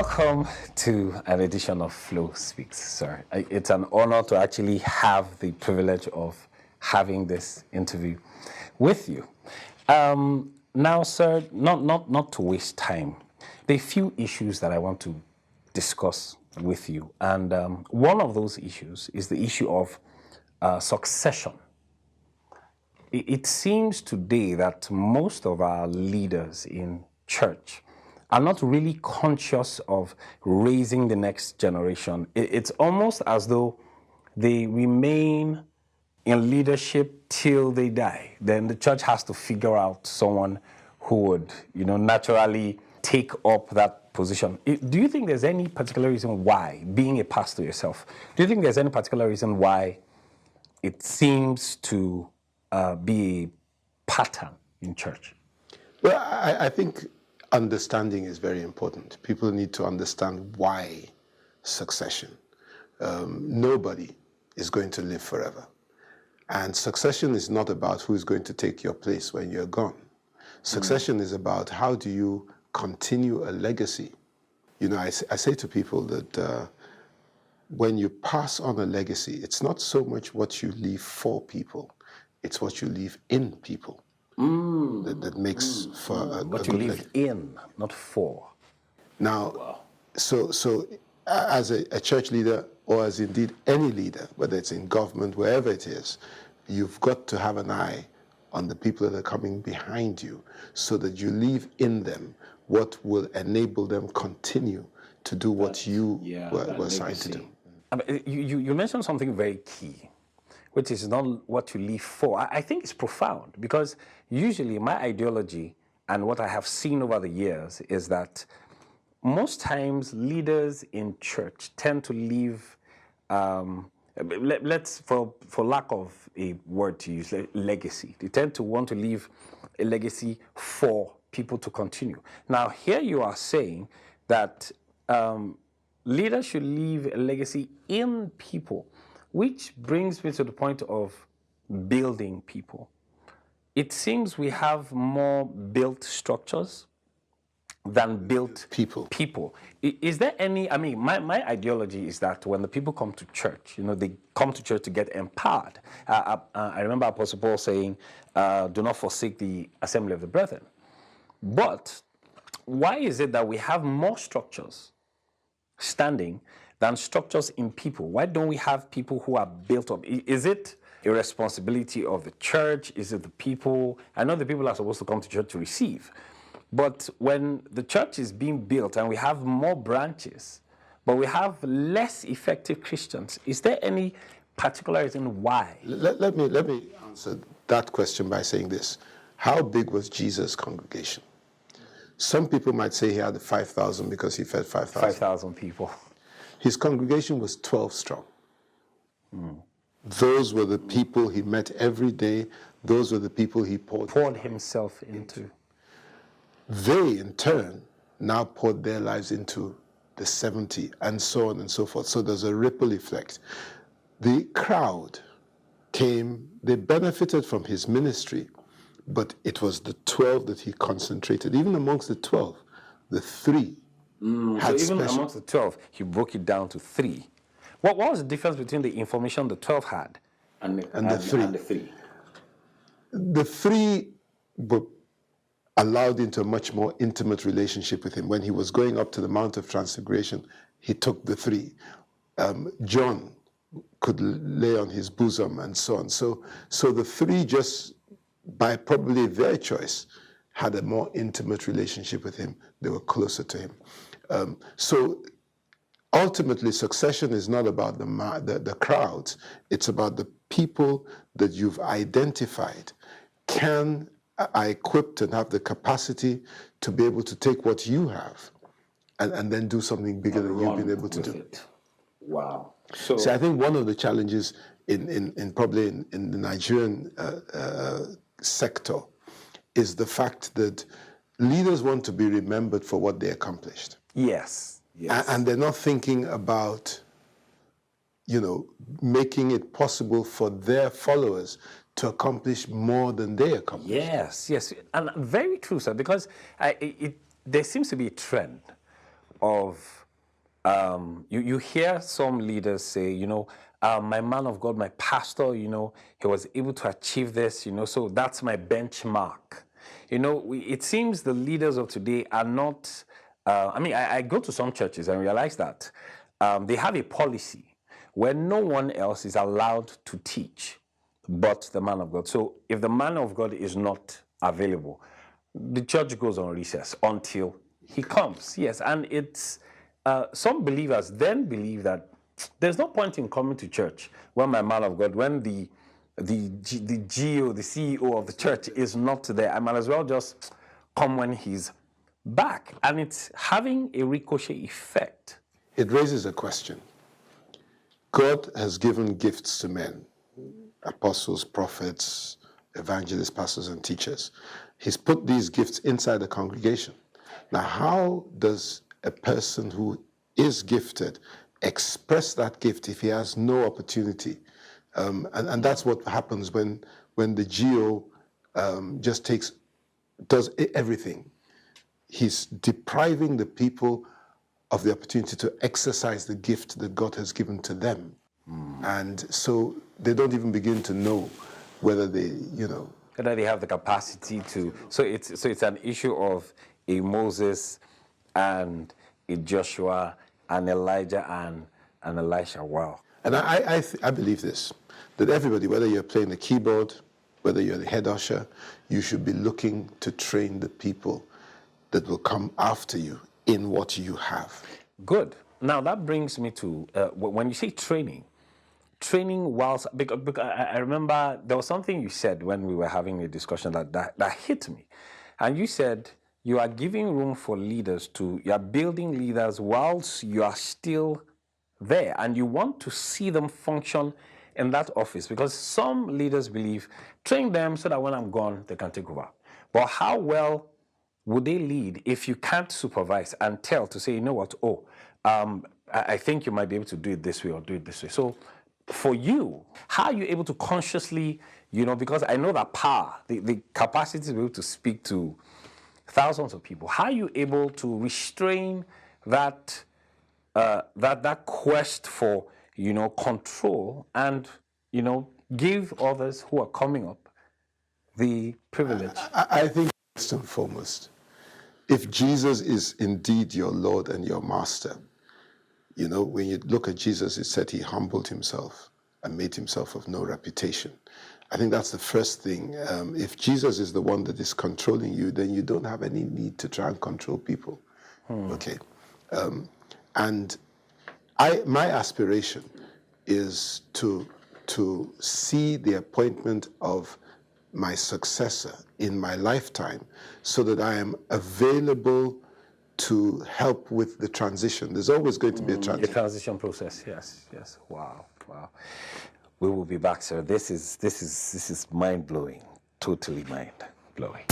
Welcome to an edition of Flospeaks, sir. It's an honor to actually have the privilege of having this interview with you. Now, sir, not to waste time, there are a few issues that I want to discuss with you. And one of those issues is the issue of succession. It seems today that most of our leaders in church are not really conscious of raising the next generation. It's almost as though they remain in leadership till they die. Then the church has to figure out someone who would, naturally take up that position. Do you think there's any particular reason why, being a pastor yourself, do you think there's any particular reason why it seems to be a pattern in church? Well, I think understanding is very important. People need to understand why succession. Nobody is going to live forever. And succession is not about who's going to take your place when you're gone. Succession is about how do you continue a legacy. I say to people that when you pass on a legacy, it's not so much what you leave for people, it's what you leave in people. That makes for a what good you live in, not for. Now, so as a church leader, or as indeed any leader, whether it's in government, wherever it is, you've got to have an eye on the people that are coming behind you so that you leave in them what will enable them continue to do what you were assigned to do. You mentioned something very key, which is not what you live for. I think it's profound because usually my ideology and what I have seen over the years is that most times leaders in church tend to live, let's, for lack of a word to use, legacy. They tend to want to leave a legacy for people to continue. Now, here you are saying that leaders should leave a legacy in people, which brings me to the point of building people. It seems we have more built structures than built people. Is there any, my ideology is that when the people come to church, they come to church to get empowered. I remember Apostle Paul saying, do not forsake the assembly of the brethren. But why is it that we have more structures standing than structures in people? Why don't we have people who are built up? Is it a responsibility of the church? Is it the people? I know the people are supposed to come to church to receive. But when the church is being built and we have more branches, but we have less effective Christians, is there any particular reason why? Let me answer that question by saying this. How big was Jesus' congregation? Some people might say he had 5,000 because he fed 5,000. 5,000 people. His congregation was 12 strong. Those were the people he met every day. Those were the people he poured himself into. They, in turn, now poured their lives into the 70, and so on and so forth. So there's a ripple effect. The crowd came, they benefited from his ministry, but it was the 12 that he concentrated. Even amongst the 12, the 3 had so even amongst the 12, he broke it down to 3. What was the difference between the information the 12 had and the 3? The 3 were allowed into a much more intimate relationship with him. When he was going up to the Mount of Transfiguration, he took the 3. John could lay on his bosom and so on. So the 3 just, by probably their choice, had a more intimate relationship with him. They were closer to him. So ultimately, succession is not about the crowds. It's about the people that you've identified are equipped and have the capacity to be able to take what you have and then do something bigger than you've been able to do. Wow. So I think one of the challenges in probably in the Nigerian sector is the fact that leaders want to be remembered for what they accomplished. Yes. And they're not thinking about, making it possible for their followers to accomplish more than they accomplished. Yes. And very true, sir, because there seems to be a trend of, you hear some leaders say, my man of God, my pastor, he was able to achieve this, so that's my benchmark. It seems the leaders of today are not, I go to some churches and realize that they have a policy where no one else is allowed to teach but the man of God. So if the man of God is not available, the church goes on recess until he comes. Yes, and it's some believers then believe that there's no point in coming to church when my man of God, when the GO, the CEO of the church is not there. I might as well just come when he's back. And it's having a ricochet effect. It raises a question. God has given gifts to men, apostles, prophets, evangelists, pastors, and teachers. He's put these gifts inside the congregation. Now, how does a person who is gifted express that gift if he has no opportunity? And that's what happens when the GO just does everything. He's depriving the people of the opportunity to exercise the gift that God has given to them. And so they don't even begin to know whether whether they have the capacity to. So it's an issue of a Moses and a Joshua and Elijah and Elisha. Wow. And I believe this, that everybody, whether you're playing the keyboard, whether you're the head usher, you should be looking to train the people that will come after you in what you have. Good. Now that brings me to, when you say training whilst, because I remember there was something you said when we were having a discussion that hit me. And you said you are giving room for leaders you are building leaders whilst you are still there, and you want to see them function in that office, because some leaders believe, train them so that when I'm gone, they can take over. But how well would they lead if you can't supervise and tell to say, you know what, I think you might be able to do it this way or do it this way. So for you, how are you able to consciously, because I know that power, the capacity to be able to speak to thousands of people, how are you able to restrain that quest for, control and, give others who are coming up the privilege? I think first and foremost, if Jesus is indeed your Lord and your Master, when you look at Jesus, it said he humbled himself and made himself of no reputation. I think that's the first thing. If Jesus is the one that is controlling you, then you don't have any need to try and control people. Okay. And my aspiration is to see the appointment of my successor in my lifetime so that I am available to help with the transition. There's always going to be a transition. The transition process, yes. Wow. We will be back, sir. This is mind-blowing, totally mind-blowing.